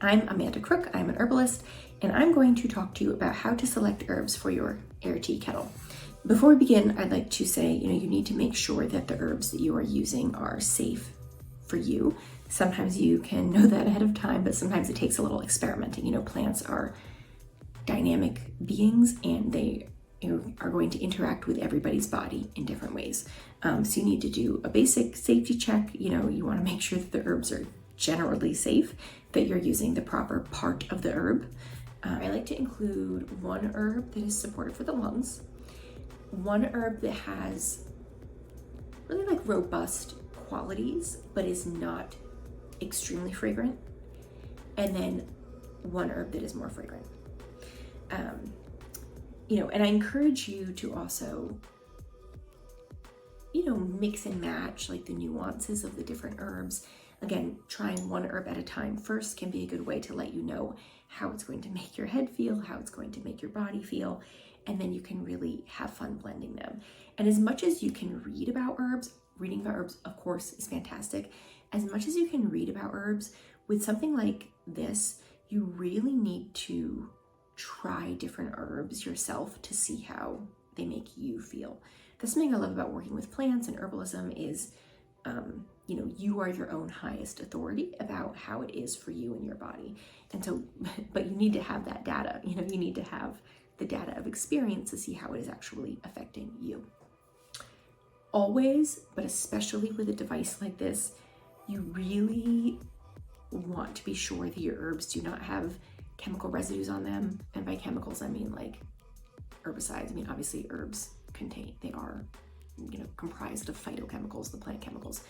I'm Amanda Crooke, I'm an herbalist, and I'm going to talk to you about how to select herbs for your air tea kettle. Before we begin, I'd like to say, you need to make sure that the herbs that you are using are safe for you. Sometimes you can know that ahead of time, but sometimes it takes a little experimenting. Plants are dynamic beings and they are going to interact with everybody's body in different ways. So you need to do a basic safety check. You want to make sure that the herbs are generally safe, that you're using the proper part of the herb. I like to include one herb that is supportive for the lungs, one herb that has really robust qualities but is not extremely fragrant, and then one herb that is more fragrant. And I encourage you to also mix and match the nuances of the different herbs. Again, trying one herb at a time first can be a good way to let you know how it's going to make your head feel, how it's going to make your body feel, and then you can really have fun blending them. And as much as you can read about herbs, reading about herbs, of course, is fantastic. As much as you can read about herbs, with something like this, you really need to try different herbs yourself to see how they make you feel. That's something I love about working with plants and herbalism is, you are your own highest authority about how it is for you and your body. And so, but you need to have that data, you need to have the data of experience to see how it is actually affecting you. Always, but especially with a device like this, you really want to be sure that your herbs do not have chemical residues on them. And by chemicals, I mean herbicides. Obviously herbs they are comprised of phytochemicals, the plant chemicals,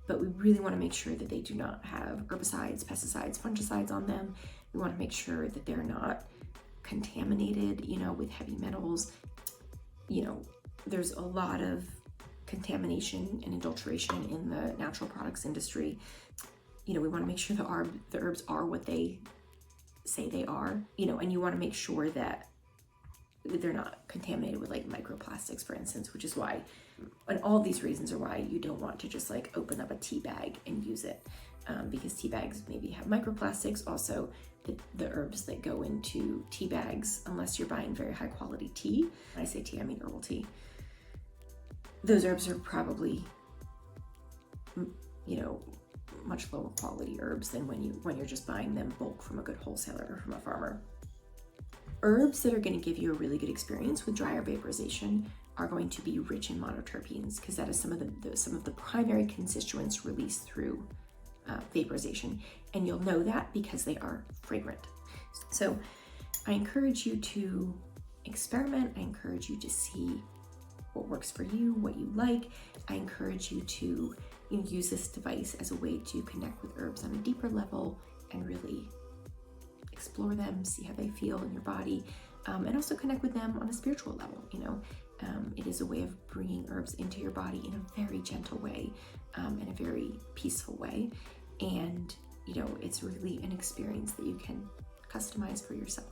but we really want to make sure that they do not have herbicides, pesticides, fungicides on them. We want to make sure that they're not contaminated, with heavy metals. There's a lot of contamination and adulteration in the natural products industry. We want to make sure the herbs are what they say they are, and you want to make sure that they're not contaminated with microplastics, for instance, which is why, and all of these reasons are why you don't want to just open up a tea bag and use it, because tea bags maybe have microplastics. Also, the herbs that go into tea bags, unless you're buying very high quality tea, when I say tea, I mean herbal tea, those herbs are probably, much lower quality herbs than when you're just buying them bulk from a good wholesaler or from a farmer. Herbs that are going to give you a really good experience with dryer vaporization are going to be rich in monoterpenes, because that is some of the primary constituents released through vaporization, and you'll know that because they are fragrant. So I encourage you to experiment. I encourage you to see what works for you, what you like. I encourage you to use this device as a way to connect with herbs on a deeper level and really explore them, see how they feel in your body, and also connect with them on a spiritual level. It is a way of bringing herbs into your body in a very gentle way, in a very peaceful way, and it's really an experience that you can customize for yourself.